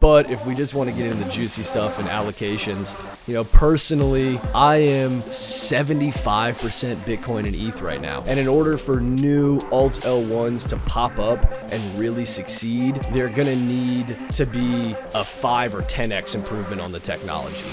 But if we just want to get into the juicy stuff and allocations, personally, I am 75% Bitcoin and ETH right now. And in order for new alt L1s to pop up and really succeed, they're going to need to be a 5 or 10x improvement on the technology.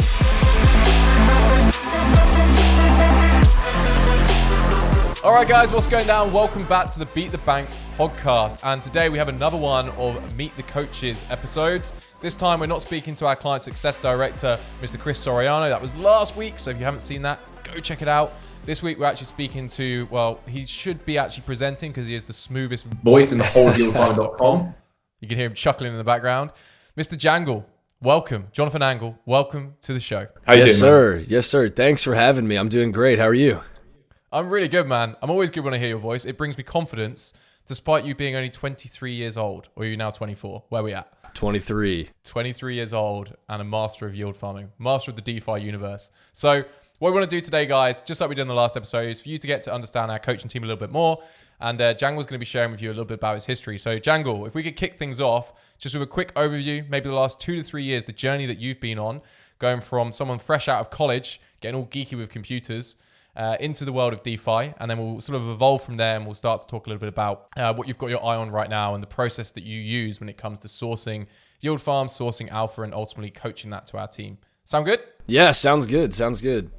All right, guys, what's going down? Welcome back to the Beat the Banks podcast. And today we have another one of Meet the Coaches episodes. This time we're not speaking to our client success director, Mr. Chris Soriano. That was last week, so if you haven't seen that, go check it out. This week we're actually speaking to, well, he should be actually presenting because he is the smoothest voice in the whole yieldfarm.com. You can hear him chuckling in the background. Mr. Jangle, welcome. Jonathan Angle, welcome to the show. How you doing, sir? Man? Yes, sir. Thanks for having me. I'm doing great. How are you? I'm really good, man. I'm always good when I hear your voice. It brings me confidence, despite you being only 23 years old. Or are you now 24? Where are we at? 23. 23 years old and a master of yield farming. Master of the DeFi universe. So what we want to do today, guys, just like we did in the last episode, is for you to get to understand our coaching team a little bit more. And Jangle's going to be sharing with you a little bit about his history. So Jangle, if we could kick things off, just with a quick overview, maybe the last 2 to 3 years, the journey that you've been on, going from someone fresh out of college, getting all geeky with computers, into the world of DeFi, and then we'll sort of evolve from there, and we'll start to talk a little bit about what you've got your eye on right now and the process that you use when it comes to sourcing yield farms, sourcing alpha, and ultimately coaching that to our team. Sound good? Yeah, sounds good. Sounds good.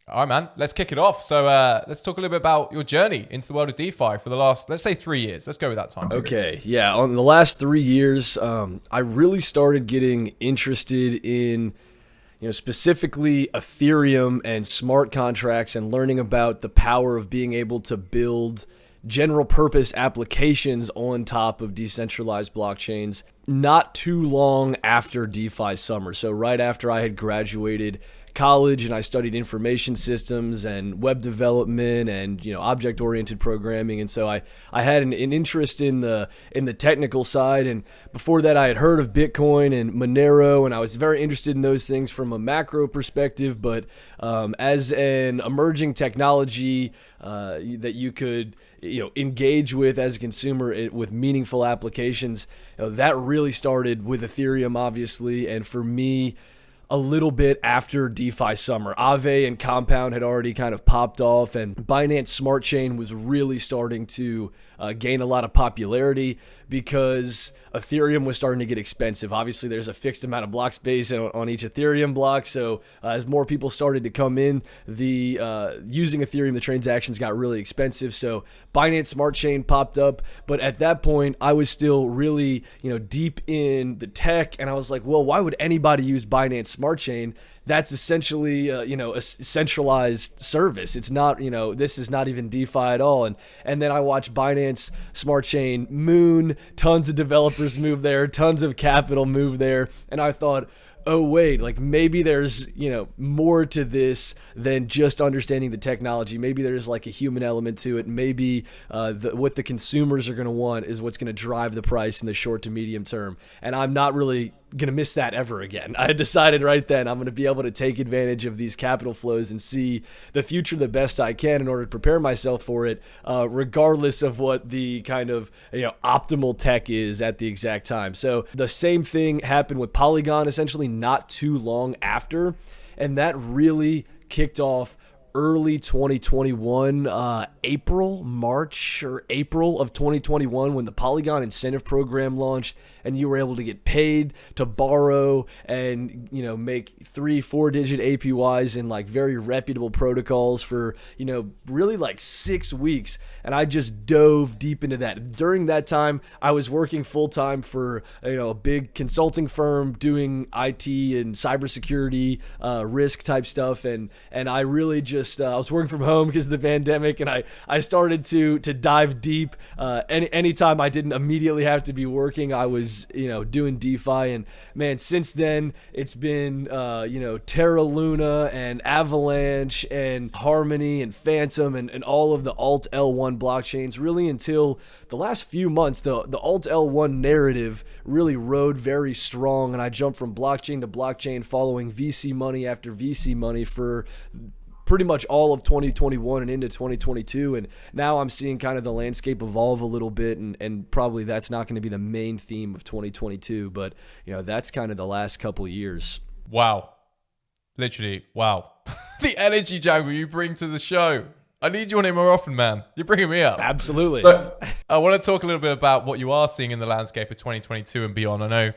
All right, man. Let's kick it off. So let's talk a little bit about your journey into the world of DeFi for the last, let's say, 3 years. Let's go with that time period. Okay. Yeah. On the last 3 years, I really started getting interested in specifically Ethereum and smart contracts and learning about the power of being able to build general purpose applications on top of decentralized blockchains not too long after DeFi summer. So right after I had graduated college and I studied information systems and web development and object-oriented programming, and so I had an interest in the technical side. And before that, I had heard of Bitcoin and Monero, and I was very interested in those things from a macro perspective. But as an emerging technology that you could engage with as a consumer with meaningful applications, that really started with Ethereum, obviously, and for me, a little bit after DeFi summer. Aave and Compound had already kind of popped off, and Binance Smart Chain was really starting to gain a lot of popularity because Ethereum was starting to get expensive. Obviously, there's a fixed amount of block space on each Ethereum block, so as more people started to come in, the using Ethereum, the transactions got really expensive. So Binance Smart Chain popped up, but at that point, I was still really deep in the tech, and I was like, well, why would anybody use Binance Smart Chain? That's essentially, a centralized service. It's not, this is not even DeFi at all. And then I watched Binance Smart Chain Moon, tons of developers move there, tons of capital move there. And I thought, oh, wait, like maybe there's, more to this than just understanding the technology. Maybe there's like a human element to it. Maybe what the consumers are going to want is what's going to drive the price in the short to medium term. And I'm not really going to miss that ever again. I decided right then I'm going to be able to take advantage of these capital flows and see the future the best I can in order to prepare myself for it, regardless of what the kind of optimal tech is at the exact time. So the same thing happened with Polygon essentially not too long after, and that really kicked off early 2021, March or April of 2021, when the Polygon incentive program launched, and you were able to get paid to borrow and make 3-4 digit APYs in like very reputable protocols for really like 6 weeks. And I just dove deep into that. During that time, I was working full time for a big consulting firm doing IT and cybersecurity risk type stuff, and I really just I was working from home because of the pandemic, and I started to dive deep. Anytime I didn't immediately have to be working, I was doing DeFi, and man, since then it's been Terra Luna and Avalanche and Harmony and Phantom and all of the alt L1 blockchains, really until the last few months. The alt L1 narrative really rode very strong, and I jumped from blockchain to blockchain, following VC money after VC money for pretty much all of 2021 and into 2022. And now I'm seeing kind of the landscape evolve a little bit, and probably that's not going to be the main theme of 2022, but that's kind of the last couple years. Wow. Literally, wow. The energy, Jangle, you bring to the show. I need you on it more often, man. You're bringing me up. Absolutely. So I want to talk a little bit about what you are seeing in the landscape of 2022 and beyond. I know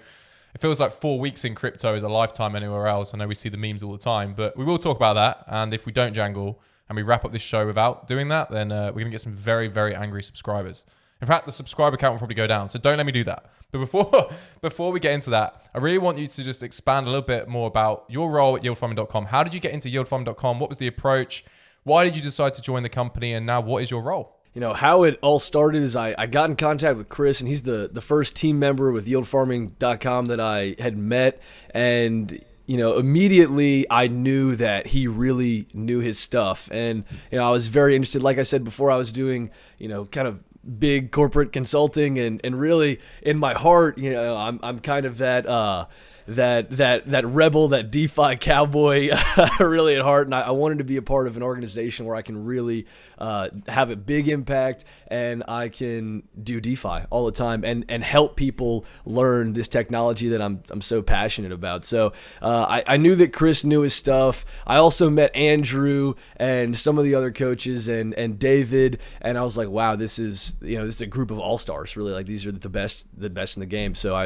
it feels like 4 weeks in crypto is a lifetime anywhere else. I know we see the memes all the time, but we will talk about that. And if we don't jangle and we wrap up this show without doing that, then we're going to get some very, very angry subscribers. In fact, the subscriber count will probably go down, so don't let me do that. But before we get into that, I really want you to just expand a little bit more about your role at yieldfarming.com. How did you get into yieldfarming.com? What was the approach? Why did you decide to join the company? And now what is your role? How it all started is I got in contact with Chris, and he's the first team member with yieldfarming.com that I had met. And immediately I knew that he really knew his stuff. And, I was very interested. Like I said before, I was doing, kind of big corporate consulting, and really in my heart, I'm kind of that rebel, that DeFi cowboy really at heart. And I wanted to be a part of an organization where I can really have a big impact, and I can do DeFi all the time and help people learn this technology that I'm so passionate about. So I knew that Chris knew his stuff. I also met Andrew and some of the other coaches and David, and I was like, wow, this is a group of all-stars, really. Like, these are the best in the game. So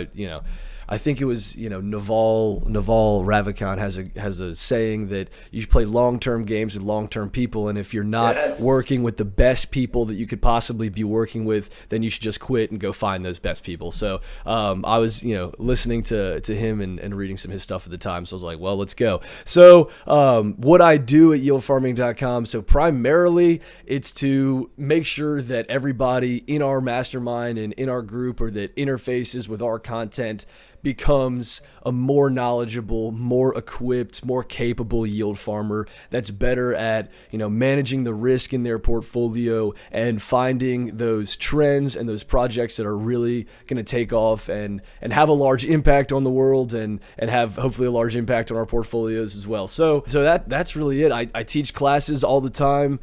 I think it was, Naval Ravikant has a saying that you should play long-term games with long-term people, and if you're not working with the best people that you could possibly be working with, then you should just quit and go find those best people. So I was, listening to him and reading some of his stuff at the time, so I was like, well, let's go. So what I do at yieldfarming.com, so primarily it's to make sure that everybody in our mastermind and in our group, or that interfaces with our content, becomes a more knowledgeable, more equipped, more capable yield farmer that's better at, managing the risk in their portfolio and finding those trends and those projects that are really going to take off and have a large impact on the world and have hopefully a large impact on our portfolios as well. So that's really it. I teach classes all the time,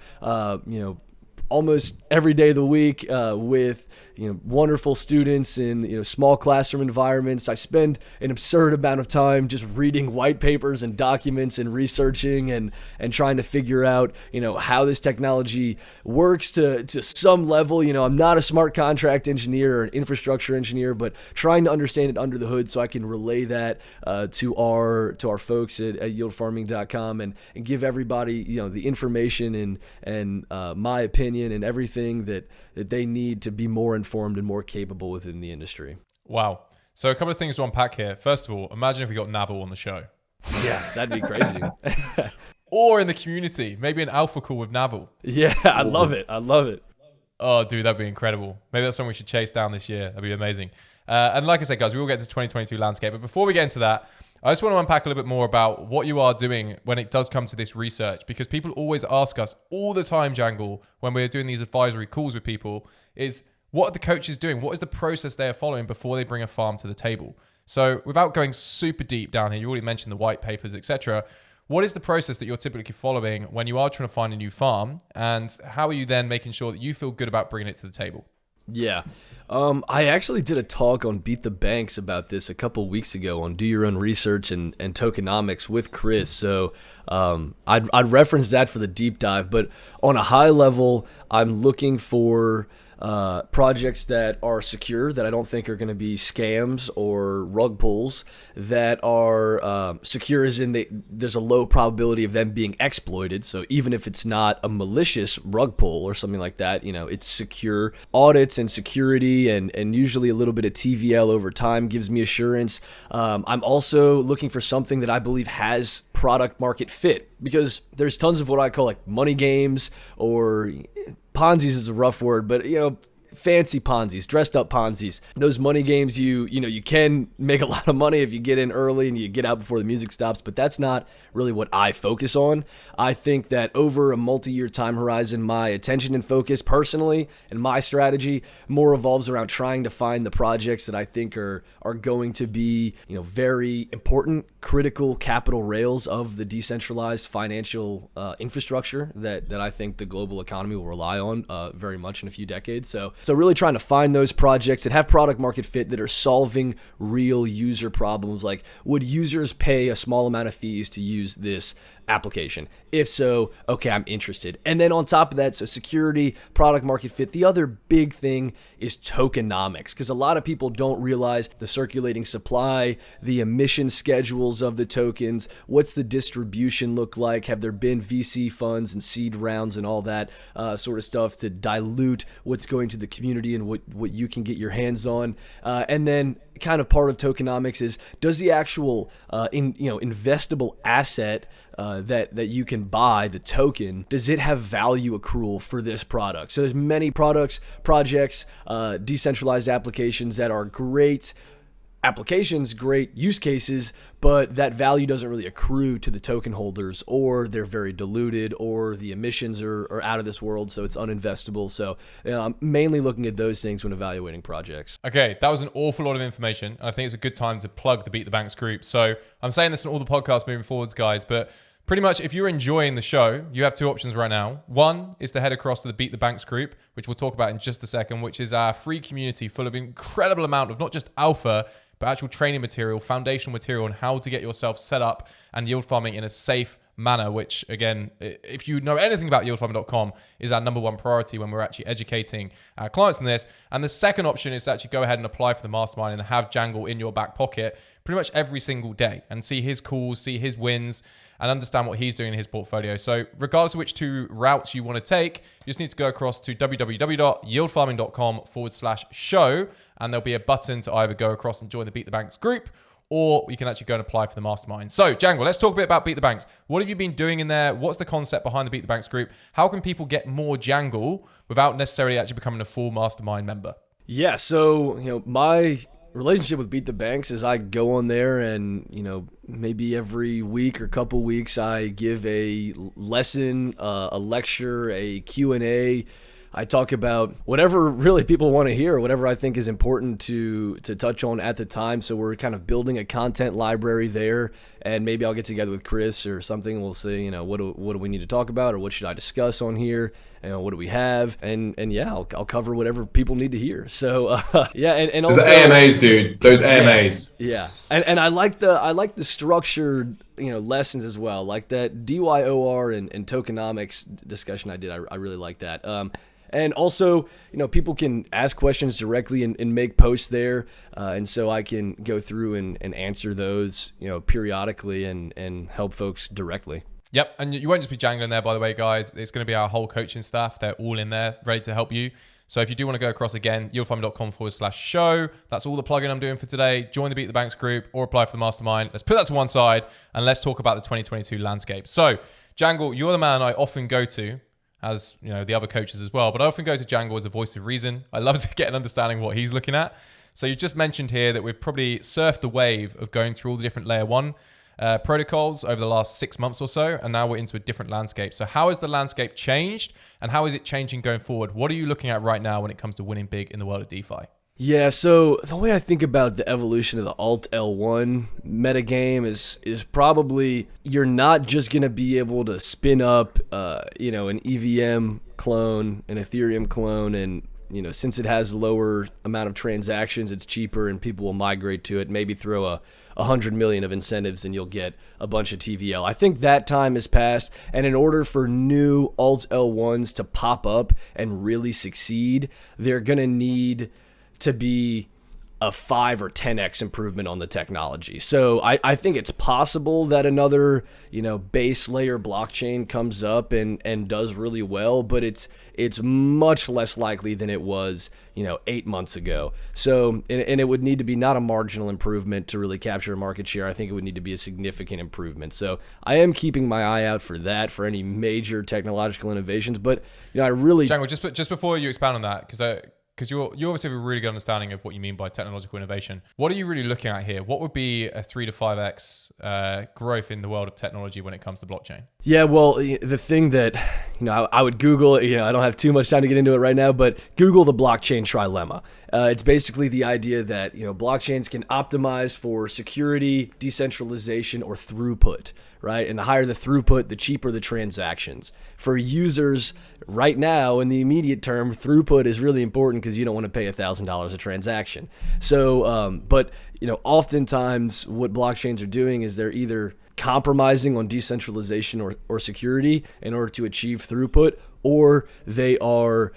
almost every day of the week, with wonderful students in small classroom environments. I spend an absurd amount of time just reading white papers and documents and researching and trying to figure out how this technology works to some level. I'm not a smart contract engineer or an infrastructure engineer, but trying to understand it under the hood so I can relay that to our folks at yieldfarming.com and give everybody the information and my opinion and everything that they need to be more informed and more capable within the industry. Wow. So a couple of things to unpack here. First of all, imagine if we got Naval on the show. Yeah, that'd be crazy. Or in the community, maybe an alpha call with Naval. Yeah, I love it. Oh, dude, that'd be incredible. Maybe that's something we should chase down this year. That'd be amazing. And like I said, guys, we will get to 2022 landscape. But before we get into that, I just want to unpack a little bit more about what you are doing when it does come to this research, because people always ask us all the time, Jangle, when we're doing these advisory calls with people, is what are the coaches doing? What is the process they are following before they bring a farm to the table? So without going super deep down here, you already mentioned the white papers, etc. What is the process that you're typically following when you are trying to find a new farm? And how are you then making sure that you feel good about bringing it to the table? Yeah. I actually did a talk on Beat the Banks about this a couple weeks ago on Do Your Own Research and tokenomics with Chris. So I'd reference that for the deep dive. But on a high level, I'm looking for projects that are secure, that I don't think are going to be scams or rug pulls, that are secure as in there's a low probability of them being exploited. So even if it's not a malicious rug pull or something like that, it's secure. Audits and security and usually a little bit of TVL over time gives me assurance. I'm also looking for something that I believe has product market fit, because there's tons of what I call like money games, or Ponzi's is a rough word, but fancy Ponzi's, dressed up Ponzi's. Those money games, you can make a lot of money if you get in early and you get out before the music stops, but that's not really what I focus on. I think that over a multi-year time horizon, my attention and focus personally and my strategy more revolves around trying to find the projects that I think are going to be, very important critical capital rails of the decentralized financial infrastructure that I think the global economy will rely on very much in a few decades. So really trying to find those projects that have product market fit, that are solving real user problems. Like, would users pay a small amount of fees to use this application? If so, okay, I'm interested. And then on top of that, so security, product market fit. The other big thing is tokenomics, because a lot of people don't realize the circulating supply, the emission schedules of the tokens, what's the distribution look like, have there been VC funds and seed rounds and all that sort of stuff to dilute what's going to the community and what you can get your hands on. And then kind of part of tokenomics is, does the actual investable asset that you can buy, the token, does it have value accrual for this product? So there's many projects, decentralized applications that are great applications, great use cases, but that value doesn't really accrue to the token holders, or they're very diluted, or the emissions are out of this world, so it's uninvestable. So I'm mainly looking at those things when evaluating projects. Okay, that was an awful lot of information, and I think it's a good time to plug the Beat the Banks group. So I'm saying this in all the podcasts moving forwards, guys, but pretty much if you're enjoying the show, you have two options right now. One is to head across to the Beat the Banks group, which we'll talk about in just a second, which is our free community full of incredible amount of not just alpha, but actual training material, foundational material on how to get yourself set up and yield farming in a safe manner, which again, if you know anything about yieldfarming.com, is our number one priority when we're actually educating our clients on this. And the second option is to actually go ahead and apply for the mastermind and have Jangle in your back pocket pretty much every single day and see his calls, see his wins, and understand what he's doing in his portfolio. So regardless of which two routes you want to take, you just need to go across to www.yieldfarming.com/show, and there'll be a button to either go across and join the Beat the Banks group, or you can actually go and apply for the mastermind. So Jangle, let's talk a bit about Beat the Banks. What have you been doing in there? What's the concept behind the Beat the Banks group? How can people get more Jangle without necessarily actually becoming a full mastermind member? Yeah, so my relationship with Beat the Banks is I go on there and, maybe every week or couple weeks I give a lesson, a lecture, a Q&A. I talk about whatever really people want to hear, whatever I think is important to touch on at the time. So we're kind of building a content library there, and maybe I'll get together with Chris or something. And we'll say, what do we need to talk about, or what should I discuss on here, and what do we have, and yeah, I'll cover whatever people need to hear. So yeah, and also the AMAs, dude, those AMAs. Yeah, and I like the structured lessons as well, like that DYOR and tokenomics discussion I did. I really like that. And also, people can ask questions directly and make posts there. And so I can go through and answer those, periodically and help folks directly. Yep. And you won't just be jangling there, by the way, guys. It's going to be our whole coaching staff. They're all in there ready to help you. So if you do want to go across again, yieldfarming.com/show. That's all the plugin I'm doing for today. Join the Beat the Banks group or apply for the mastermind. Let's put that to one side and let's talk about the 2022 landscape. So Jangle, you're the man I often go to, as the other coaches as well, but I often go to Jangle as a voice of reason. I love to get an understanding of what he's looking at. So you just mentioned here that we've probably surfed the wave of going through all the different layer one protocols over the last 6 months or so, and now we're into a different landscape. So how has the landscape changed, and how is it changing going forward? What are you looking at right now when it comes to winning big in the world of DeFi? Yeah, so the way I think about the evolution of the Alt L1 metagame is probably you're not just going to be able to spin up, an EVM clone, an Ethereum clone, and, since it has lower amount of transactions, it's cheaper and people will migrate to it, maybe throw a 100 million of incentives and you'll get a bunch of TVL. I think that time has passed, and in order for new Alt L1s to pop up and really succeed, they're going to need to be a 5 or 10x improvement on the technology. So I think it's possible that another, base layer blockchain comes up and does really well, but it's much less likely than it was, 8 months ago. So, and it would need to be not a marginal improvement to really capture a market share. I think it would need to be a significant improvement. So I am keeping my eye out for that, for any major technological innovations. But, I really... Jangle, just before you expand on that, because you obviously have a really good understanding of what you mean by technological innovation. What are you really looking at here? What would be a 3 to 5x growth in the world of technology when it comes to blockchain? Yeah, well, the thing that, I would Google, I don't have too much time to get into it right now, but Google the blockchain trilemma. It's basically the idea that blockchains can optimize for security, decentralization, or throughput, right? And the higher the throughput, the cheaper the transactions. For users right now, in the immediate term, throughput is really important because you don't want to pay $1,000 a transaction. So, but oftentimes what blockchains are doing is they're either compromising on decentralization or security in order to achieve throughput, or they are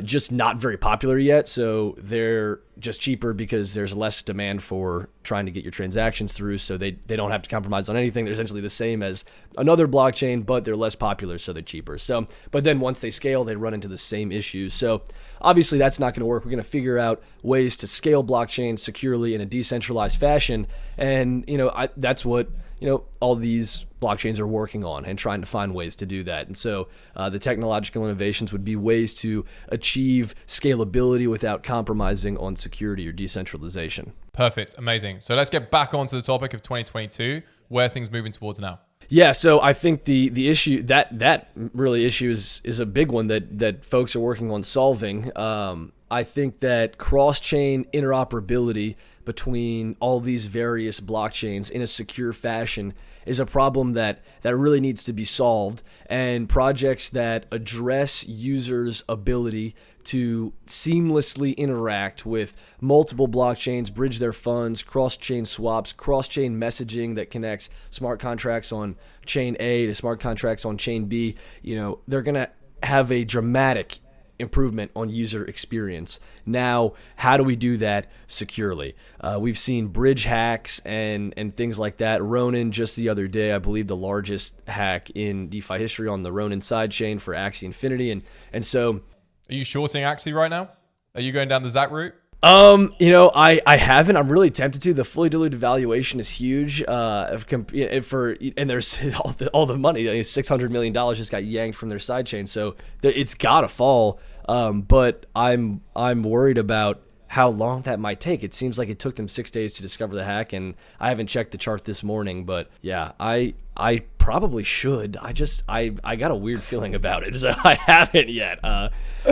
just not very popular yet, so they're just cheaper because there's less demand for trying to get your transactions through, so they don't have to compromise on anything. They're essentially the same as another blockchain, but they're less popular, so they're cheaper. So, but then once they scale, they run into the same issues. So obviously that's not going to work. We're going to figure out ways to scale blockchains securely in a decentralized fashion, and that's what all these blockchains are working on and trying to find ways to do that. And so the technological innovations would be ways to achieve scalability without compromising on security or decentralization. Perfect. Amazing. So let's get back onto the topic of 2022, where things moving towards now. Yeah, so I think the issue that really issue is a big one that folks are working on solving. I think that cross-chain interoperability between all these various blockchains in a secure fashion is a problem that really needs to be solved, and projects that address users' ability to seamlessly interact with multiple blockchains, bridge their funds, cross-chain swaps, cross-chain messaging that connects smart contracts on chain A to smart contracts on chain B, they're going to have a dramatic improvement on user experience. Now, how do we do that securely? We've seen bridge hacks and things like that. Ronin just the other day, I believe the largest hack in DeFi history on the Ronin sidechain for Axie Infinity. And so... Are you shorting Axie right now? Are you going down the Zach route? I haven't. I'm really tempted to. The fully diluted valuation is huge. And there's all the money. $600 million just got yanked from their sidechain, so it's gotta fall. But I'm worried about how long that might take. It seems like it took them 6 days to discover the hack, and I haven't checked the chart this morning. But yeah, I probably should. I got a weird feeling about it, so I haven't yet.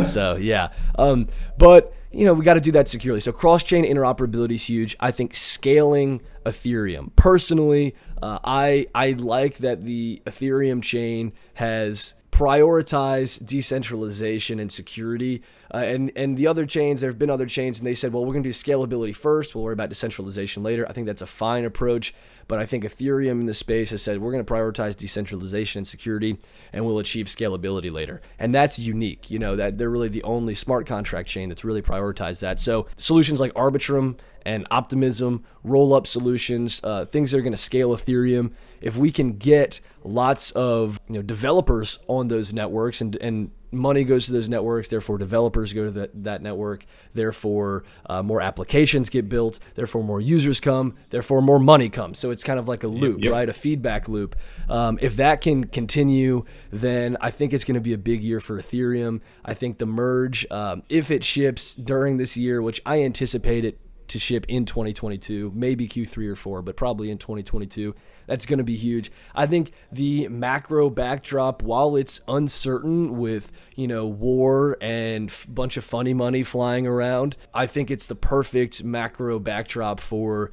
So yeah. But we got to do that securely. So cross-chain interoperability is huge. I think scaling Ethereum. Personally, I like that the Ethereum chain has prioritized decentralization and security. And the other chains, there have been other chains, and they said, well, we're going to do scalability first. We'll worry about decentralization later. I think that's a fine approach. But I think Ethereum in the space has said, we're going to prioritize decentralization and security, and we'll achieve scalability later. And that's unique, that they're really the only smart contract chain that's really prioritized that. So solutions like Arbitrum and Optimism, roll-up solutions, things that are going to scale Ethereum. If we can get lots of developers on those networks, and money goes to those networks, therefore developers go to that network, therefore more applications get built, therefore more users come, therefore more money comes. So it's kind of like a loop, right? A feedback loop. If that can continue, then I think it's going to be a big year for Ethereum. I think the merge, if it ships during this year, which I anticipate it to ship in 2022, maybe Q3 or 4, but probably in 2022. That's going to be huge. I think the macro backdrop, while it's uncertain with, war and bunch of funny money flying around, I think it's the perfect macro backdrop for,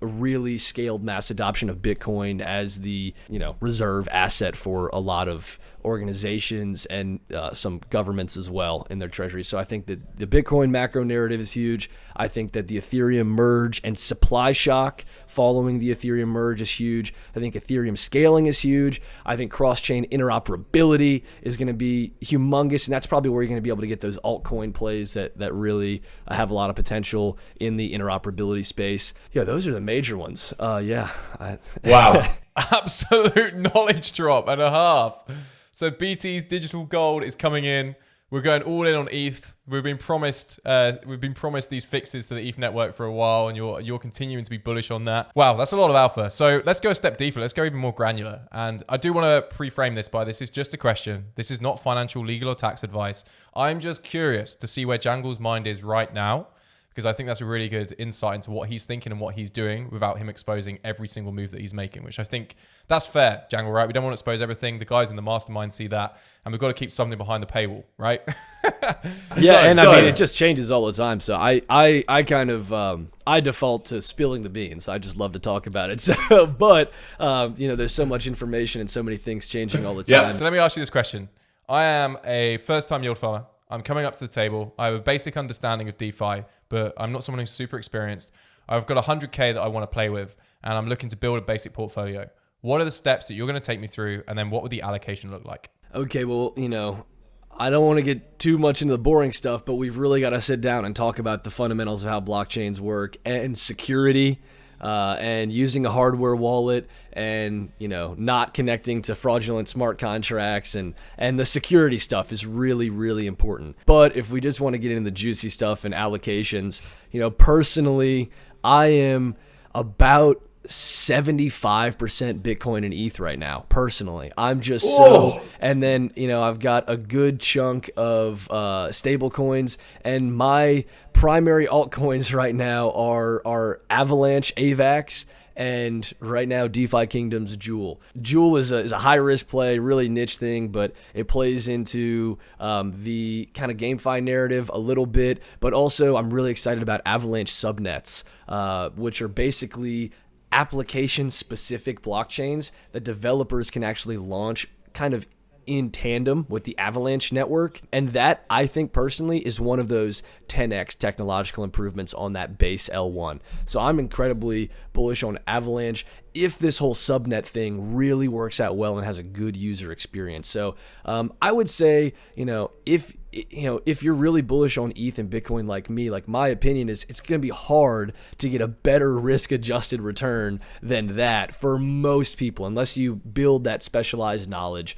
a really scaled mass adoption of Bitcoin as the reserve asset for a lot of organizations and some governments as well in their treasuries. So I think that the Bitcoin macro narrative is huge. I think that the Ethereum merge and supply shock following the Ethereum merge is huge. I think Ethereum scaling is huge. I think cross-chain interoperability is going to be humongous, and that's probably where you're going to be able to get those altcoin plays that really have a lot of potential in the interoperability space. Yeah, those are the major ones. Wow. Absolute knowledge drop and a half. So BT's digital gold is coming in. We're going all in on ETH. We've been promised these fixes to the ETH network for a while, and you're continuing to be bullish on that. Wow, that's a lot of alpha. So let's go a step deeper. Let's go even more granular. And I do want to pre-frame this by this is just a question. This is not financial, legal, or tax advice. I'm just curious to see where Jangle's mind is right now, because I think that's a really good insight into what he's thinking and what he's doing without him exposing every single move that he's making, which I think that's fair, Jangle, right? We don't want to expose everything. The guys in the mastermind see that, and we've got to keep something behind the paywall, right? I mean, it just changes all the time. So I kind of, I default to spilling the beans. I just love to talk about it. So, but, there's so much information and so many things changing all the time. So let me ask you this question. I am a first-time yield farmer. I'm coming up to the table. I have a basic understanding of DeFi, but I'm not someone who's super experienced. I've got 100K that I want to play with, and I'm looking to build a basic portfolio. What are the steps that you're going to take me through, and then what would the allocation look like? Okay, well, I don't want to get too much into the boring stuff, but we've really got to sit down and talk about the fundamentals of how blockchains work and security, and using a hardware wallet, and not connecting to fraudulent smart contracts, and the security stuff is really, really important. But if we just want to get into the juicy stuff and allocations, personally, I am about 75% Bitcoin and ETH right now. Personally, I'm just and then I've got a good chunk of stable coins, and my primary altcoins right now are Avalanche, AVAX, and right now DeFi Kingdom's Jewel. Jewel is a high risk play, really niche thing, but it plays into the kind of GameFi narrative a little bit. But also, I'm really excited about Avalanche subnets, which are basically application-specific blockchains that developers can actually launch kind of in tandem with the Avalanche network. And that, I think personally, is one of those 10x technological improvements on that base L1. So I'm incredibly bullish on Avalanche if this whole subnet thing really works out well and has a good user experience. So I would say, if you're really bullish on ETH and Bitcoin like me, like my opinion is it's going to be hard to get a better risk-adjusted return than that for most people, unless you build that specialized knowledge,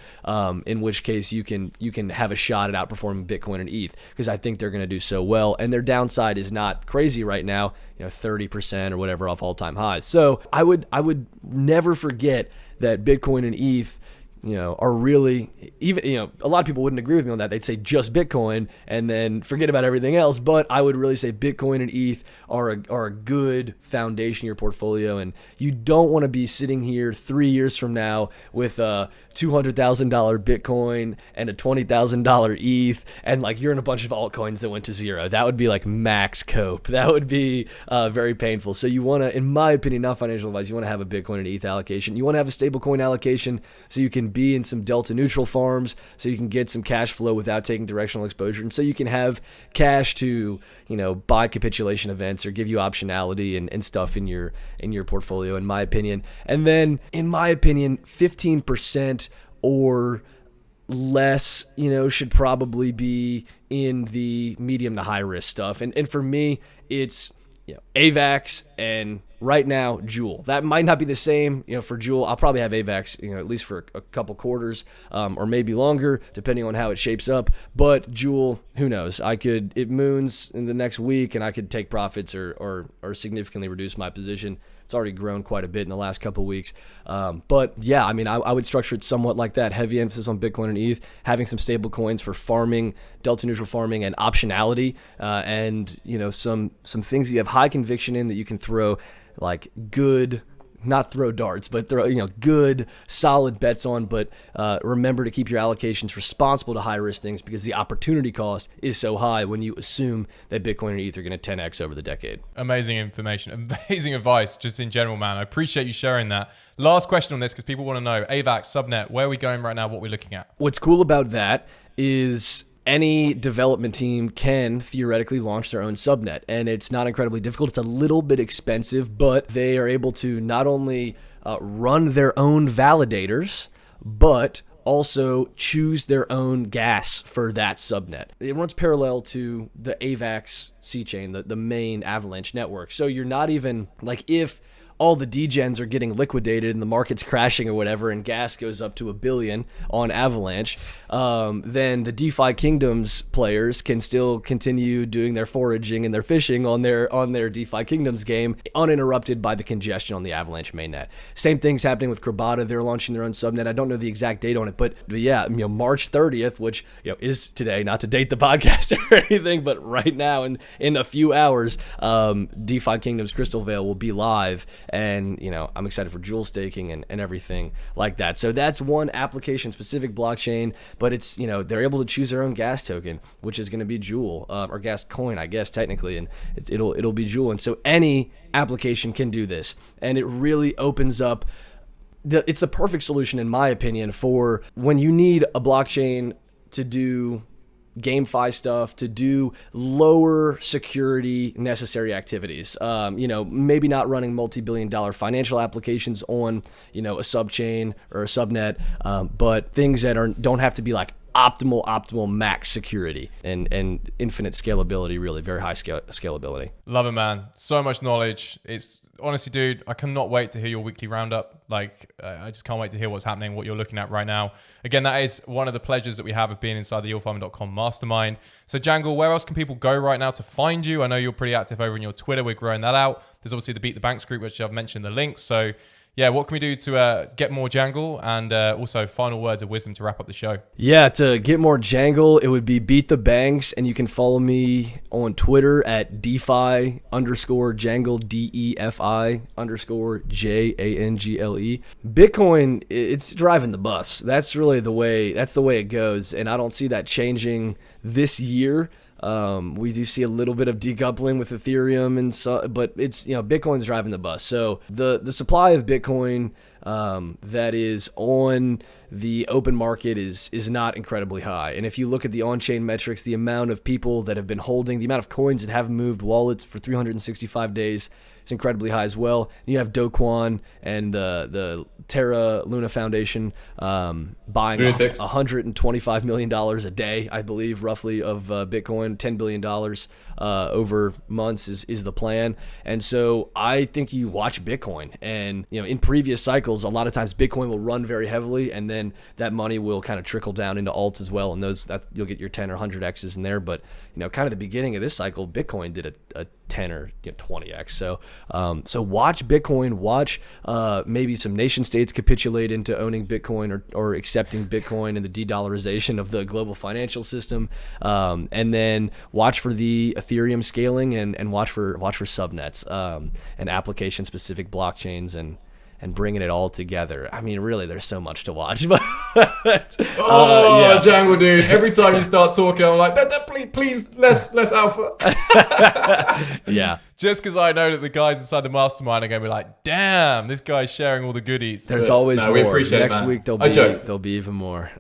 in which case you can have a shot at outperforming Bitcoin and ETH, because I think they're going to do so well, and their downside is not crazy right now, 30% or whatever off all-time highs. So I would never forget that Bitcoin and ETH are really, even, a lot of people wouldn't agree with me on that. They'd say just Bitcoin and then forget about everything else. But I would really say Bitcoin and ETH are a good foundation of your portfolio. And you don't want to be sitting here 3 years from now with a $200,000 Bitcoin and a $20,000 ETH. And like you're in a bunch of altcoins that went to zero. That would be like max cope. That would be very painful. So you want to, in my opinion, not financial advice, you want to have a Bitcoin and ETH allocation. You want to have a stablecoin allocation so you can be in some delta neutral farms, so you can get some cash flow without taking directional exposure, and so you can have cash to buy capitulation events or give you optionality and stuff in your portfolio, in my opinion. And then in my opinion, 15% or less should probably be in the medium to high risk stuff, and for me it's AVAX and right now Jewel. That might not be the same for Jewel. I'll probably have AVAX at least for a couple quarters, or maybe longer depending on how it shapes up. But Jewel, who knows? It moons in the next week and I could take profits or significantly reduce my position. It's already grown quite a bit in the last couple of weeks. But yeah, I mean, I would structure it somewhat like that. Heavy emphasis on Bitcoin and ETH, having some stable coins for farming, delta neutral farming, and optionality, and some things that you have high conviction in that you can throw like good, not throw darts, but throw good solid bets on. But remember to keep your allocations responsible to high risk things, because the opportunity cost is so high when you assume that Bitcoin and ETH are going to 10x over the decade. Amazing information, amazing advice just in general, man. I appreciate you sharing that. Last question on this, because people want to know, AVAX, Subnet, where are we going right now, what we're looking at? What's cool about that is any development team can theoretically launch their own subnet, and it's not incredibly difficult. It's a little bit expensive, but they are able to not only run their own validators, but also choose their own gas for that subnet. It runs parallel to the AVAX C chain, the main Avalanche network. So you're not even like, if all the degens are getting liquidated and the market's crashing or whatever, and gas goes up to $1 billion on Avalanche, then the DeFi Kingdoms players can still continue doing their foraging and their fishing on their DeFi Kingdoms game uninterrupted by the congestion on the Avalanche mainnet. Same thing's happening with Krabata. They're launching their own subnet. I don't know the exact date on it, but yeah, March 30th, which is today, not to date the podcast or anything, but right now in a few hours, DeFi Kingdoms Crystal Veil will be live, and I'm excited for Jewel staking and everything like that. So that's one application specific blockchain, but it's they're able to choose their own gas token, which is going to be Jewel, or gas coin, I guess technically, and it'll be Jewel. And so any application can do this, and it really opens up. It's a perfect solution, in my opinion, for when you need a blockchain to do GameFi stuff, to do lower security necessary activities. Maybe not running multi-billion-dollar financial applications on, a subchain or a subnet, but things that don't have to be like optimal max security and infinite scalability, really very high scalability. Love it, man. So much knowledge. It's honestly, dude, I cannot wait to hear your weekly roundup. I just can't wait to hear what's happening, what you're looking at right now. Again, that is one of the pleasures that we have of being inside the yieldfarming.com mastermind. So Jangle, where else can people go right now to find you? I know you're pretty active over on your Twitter. We're growing that out. There's obviously the Beat the Banks group, which I've mentioned the link. So yeah, what can we do to get more Jangle, and also final words of wisdom to wrap up the show? Yeah, to get more Jangle, it would be Beat the Banks, and you can follow me on Twitter at DeFi _Jangle, DEFI _JANGLE. Bitcoin, it's driving the bus. That's really the way it goes, and I don't see that changing this year. We do see a little bit of decoupling with Ethereum, but it's Bitcoin's driving the bus. So the supply of Bitcoin that is on the open market is not incredibly high. And if you look at the on-chain metrics, the amount of people that have been holding, the amount of coins that have moved wallets for 365 days, is incredibly high as well. And you have Do Kwon and the Terra Luna Foundation buying $125 million a day, I believe, roughly, of Bitcoin. $10 billion over months is the plan. And so I think you watch Bitcoin, and in previous cycles, a lot of times Bitcoin will run very heavily, and then that money will kind of trickle down into alts as well, and you'll get your 10 or 100x's in there. But kind of the beginning of this cycle, Bitcoin did a 10 or 20x. So watch Bitcoin, watch maybe some nation states capitulate into owning Bitcoin or accepting Bitcoin and the de-dollarization of the global financial system, and then watch for the Ethereum scaling and watch for subnets and application specific blockchains and bringing it all together. I mean, really, there's so much to watch. But Jangle, dude. Every time you start talking, I'm like, please, less alpha. Yeah. Just because I know that the guys inside the mastermind are going to be like, damn, this guy's sharing all the goodies. There's always more. We appreciate Next it, week there'll be even more.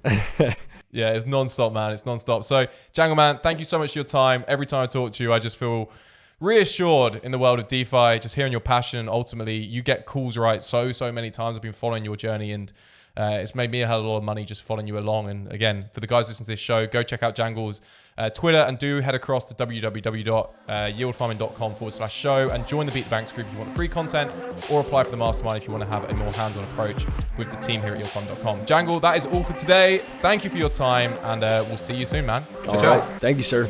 Yeah, it's non-stop, man. It's non-stop. So, Jangle, man, thank you so much for your time. Every time I talk to you, I just feel reassured in the world of DeFi, just hearing your passion. Ultimately, you get calls right so many times. I've been following your journey, and it's made me a hell of a lot of money just following you along. And again, for the guys listening to this show, go check out Jangle's Twitter, and do head across to www.yieldfarming.com/show and join the Beat the Banks group if you want free content, or apply for the mastermind if you want to have a more hands-on approach with the team here at yieldfarming.com. Jangle, that is all for today. Thank you for your time, and we'll see you soon, man. All right. Thank you, sir.